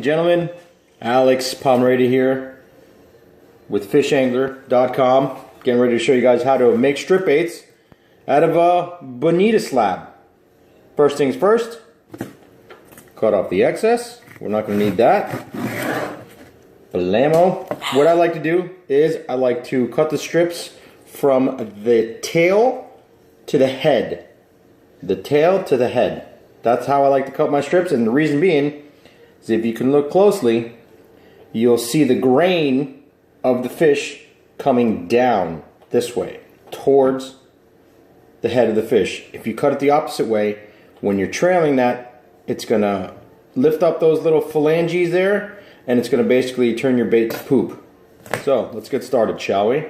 Gentlemen, Alex Pomerady here with fishangler.com, getting ready to show you guys how to make strip baits out of a Bonito slab. First things first, cut off the excess. We're not going to need that. Blammo. What I like to do is I like to cut the strips from the tail to the head. The tail to the head. That's how I like to cut my strips, and the reason being is if you can look closely, you'll see the grain of the fish coming down this way towards the head of the fish. If you cut it the opposite way, when you're trailing that, it's gonna lift up those little phalanges there, and it's gonna basically turn your bait to poop. So let's get started, shall we?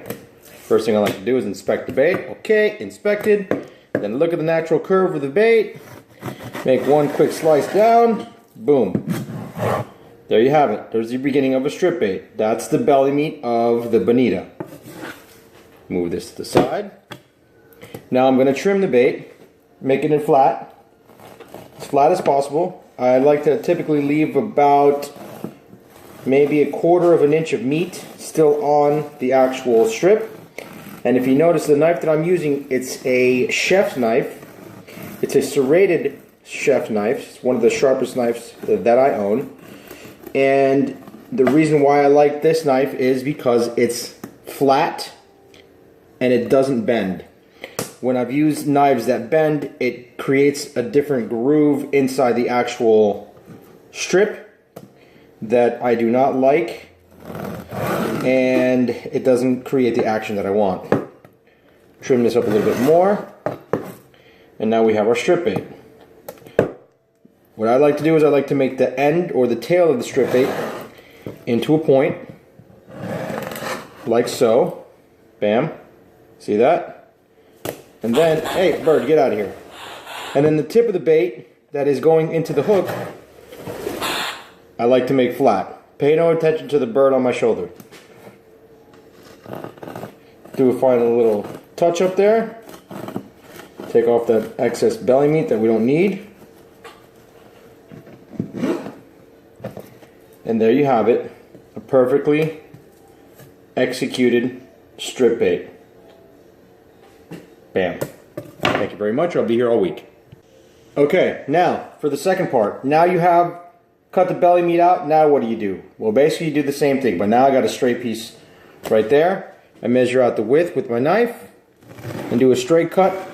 First thing I like to do is inspect the bait. Okay, inspected. Then look at the natural curve of the bait. Make one quick slice down. Boom. There you have it. There's the beginning of a strip bait. That's the belly meat of the Bonito. Move this to the side. Now I'm going to trim the bait, making it flat, as flat as possible. I like to typically leave about maybe a quarter of an inch of meat still on the actual strip. And if you notice, the knife that I'm using, it's a chef's knife. It's a serrated chef's knife. It's one of the sharpest knives that I own. And the reason why I like this knife is because it's flat and it doesn't bend. When I've used knives that bend, it creates a different groove inside the actual strip that I do not like, and it doesn't create the action that I want. Trim this up a little bit more, and now we have our strip bait. What I like to do is I like to make the end or the tail of the strip bait into a point, like so. Bam. See that? And then, hey, bird, get out of here. And then the tip of the bait that is going into the hook, I like to make flat. Pay no attention to the bird on my shoulder. Do a final little touch up there. Take off that excess belly meat that we don't need. And there you have it. A perfectly executed strip bait. Bam. Thank you very much. I'll be here all week. Okay, now for the second part. Now you have cut the belly meat out. Now what do? Well, basically you do the same thing, but now I got a straight piece right there. I measure out the width with my knife and do a straight cut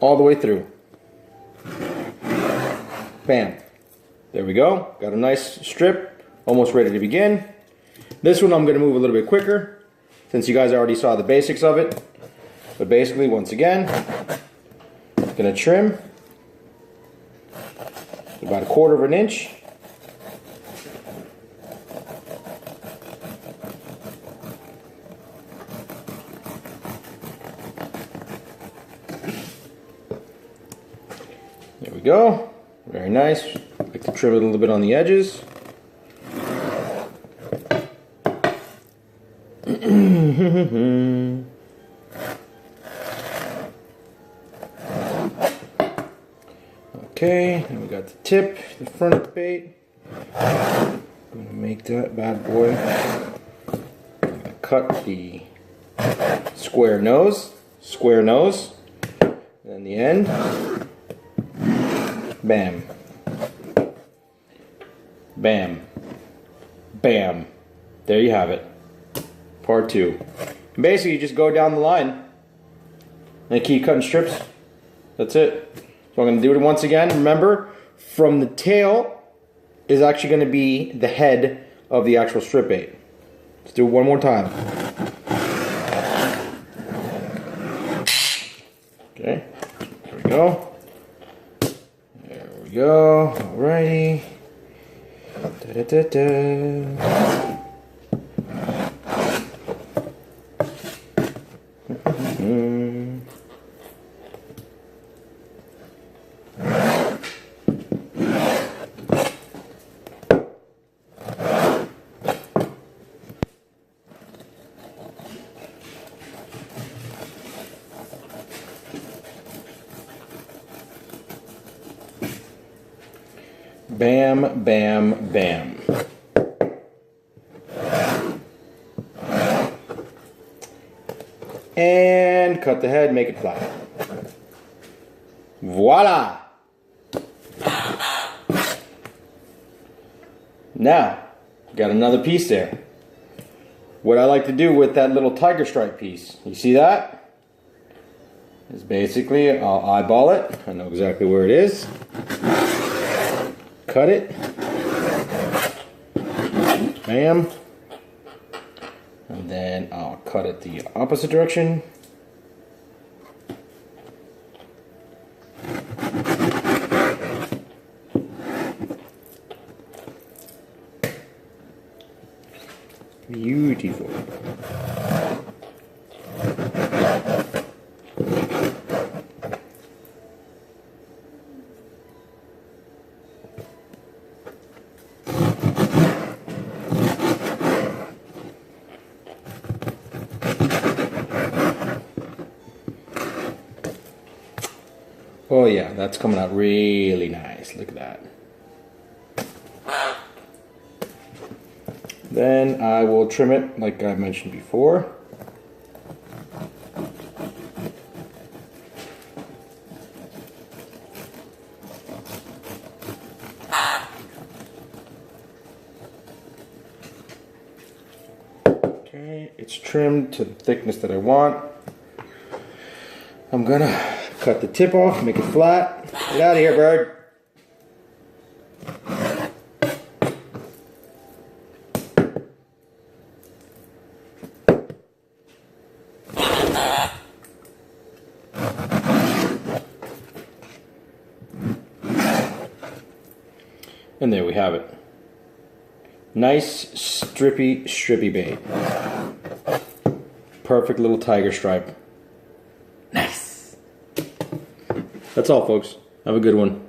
all the way through. Bam. There we go. Got a nice strip, almost ready to begin. This one I'm going to move a little bit quicker since you guys already saw the basics of it. But basically, once again, I'm going to trim about a quarter of an inch. There we go. Very nice. I like to trim it a little bit on the edges. Okay, now we got the tip, the front of the bait. I'm going to make that bad boy. I'm going to cut the square nose, and then the end. Bam. Bam. Bam. There you have it. Part 2. And basically you just go down the line and keep cutting strips. That's it. So I'm going to do it once again. Remember, from the tail is actually going to be the head of the actual strip bait. Let's do it one more time. Okay. There we go. There we go. Alrighty. Da-da-da-da. Bam, bam, bam. And cut the head, make it flat. Voila! Now, got another piece there. What I like to do with that little tiger stripe piece, you see that? Is basically, I'll eyeball it. I know exactly where it is. Cut it. Bam. And then I'll cut it the opposite direction. Beautiful. Oh yeah, that's coming out really nice. Look at that. Then I will trim it like I mentioned before. Okay, it's trimmed to the thickness that I want. I'm gonna cut the tip off, make it flat. Get out of here, bird. And there we have it. Nice strippy bait. Perfect little tiger stripe. Nice. That's all, folks. Have a good one.